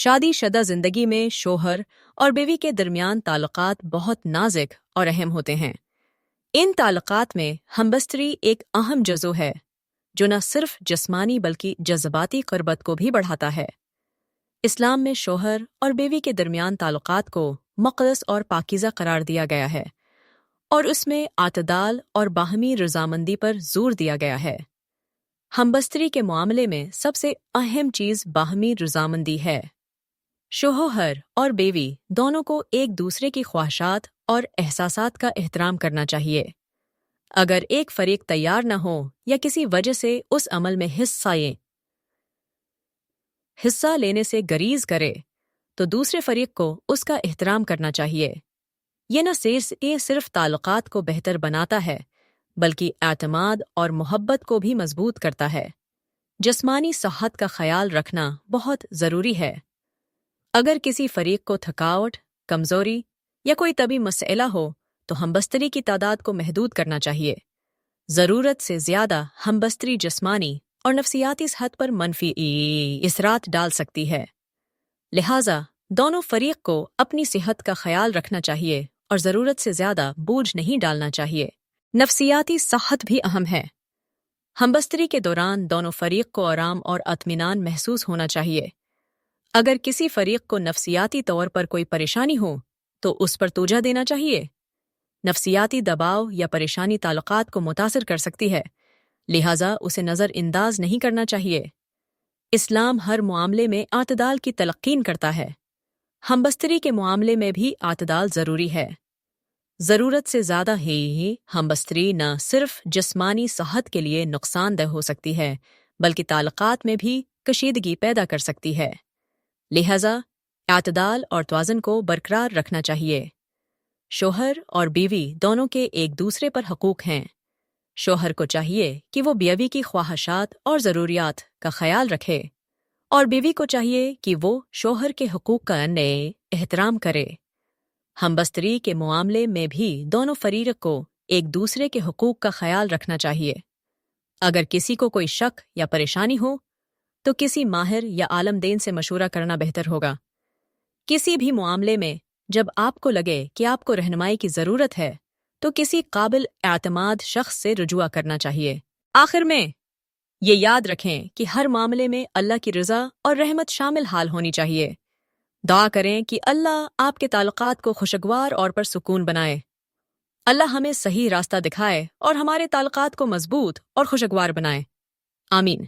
شادی شدہ زندگی میں شوہر اور بیوی کے درمیان تعلقات بہت نازک اور اہم ہوتے ہیں۔ ان تعلقات میں ہمبستری ایک اہم جزو ہے جو نہ صرف جسمانی بلکہ جذباتی قربت کو بھی بڑھاتا ہے۔ اسلام میں شوہر اور بیوی کے درمیان تعلقات کو مقدس اور پاکیزہ قرار دیا گیا ہے اور اس میں اعتدال اور باہمی رضامندی پر زور دیا گیا ہے۔ ہمبستری کے معاملے میں سب سے اہم چیز باہمی رضامندی ہے۔ شوہر اور بیوی دونوں کو ایک دوسرے کی خواہشات اور احساسات کا احترام کرنا چاہیے۔ اگر ایک فریق تیار نہ ہو یا کسی وجہ سے اس عمل میں حصہ لینے سے گریز کرے تو دوسرے فریق کو اس کا احترام کرنا چاہیے۔ یہ نہ صرف تعلقات کو بہتر بناتا ہے بلکہ اعتماد اور محبت کو بھی مضبوط کرتا ہے۔ جسمانی صحت کا خیال رکھنا بہت ضروری ہے۔ اگر کسی فریق کو تھکاوٹ، کمزوری یا کوئی طبی مسئلہ ہو تو ہمبستری کی تعداد کو محدود کرنا چاہیے۔ ضرورت سے زیادہ ہمبستری جسمانی اور نفسیاتی صحت پر منفی اثرات ڈال سکتی ہے۔ لہٰذا دونوں فریق کو اپنی صحت کا خیال رکھنا چاہیے اور ضرورت سے زیادہ بوجھ نہیں ڈالنا چاہیے۔ نفسیاتی صحت بھی اہم ہے۔ ہمبستری کے دوران دونوں فریق کو آرام اور اطمینان محسوس ہونا چاہیے۔ اگر کسی فریق کو نفسیاتی طور پر کوئی پریشانی ہو تو اس پر توجہ دینا چاہیے۔ نفسیاتی دباؤ یا پریشانی تعلقات کو متاثر کر سکتی ہے، لہٰذا اسے نظر انداز نہیں کرنا چاہیے۔ اسلام ہر معاملے میں اعتدال کی تلقین کرتا ہے۔ ہمبستری کے معاملے میں بھی اعتدال ضروری ہے۔ ضرورت سے زیادہ ہمبستری نہ صرف جسمانی صحت کے لیے نقصان دہ ہو سکتی ہے بلکہ تعلقات میں بھی کشیدگی پیدا کر سکتی ہے۔ لہٰذا اعتدال اور توازن کو برقرار رکھنا چاہیے۔ شوہر اور بیوی دونوں کے ایک دوسرے پر حقوق ہیں۔ شوہر کو چاہیے کہ وہ بیوی کی خواہشات اور ضروریات کا خیال رکھے اور بیوی کو چاہیے کہ وہ شوہر کے حقوق کا احترام کرے۔ ہمبستری کے معاملے میں بھی دونوں فریق کو ایک دوسرے کے حقوق کا خیال رکھنا چاہیے۔ اگر کسی کو کوئی شک یا پریشانی ہو تو کسی ماہر یا عالم دین سے مشورہ کرنا بہتر ہوگا۔ کسی بھی معاملے میں جب آپ کو لگے کہ آپ کو رہنمائی کی ضرورت ہے تو کسی قابل اعتماد شخص سے رجوع کرنا چاہیے۔ آخر میں یہ یاد رکھیں کہ ہر معاملے میں اللہ کی رضا اور رحمت شامل حال ہونی چاہیے۔ دعا کریں کہ اللہ آپ کے تعلقات کو خوشگوار اور پرسکون بنائے۔ اللہ ہمیں صحیح راستہ دکھائے اور ہمارے تعلقات کو مضبوط اور خوشگوار بنائے۔ آمین۔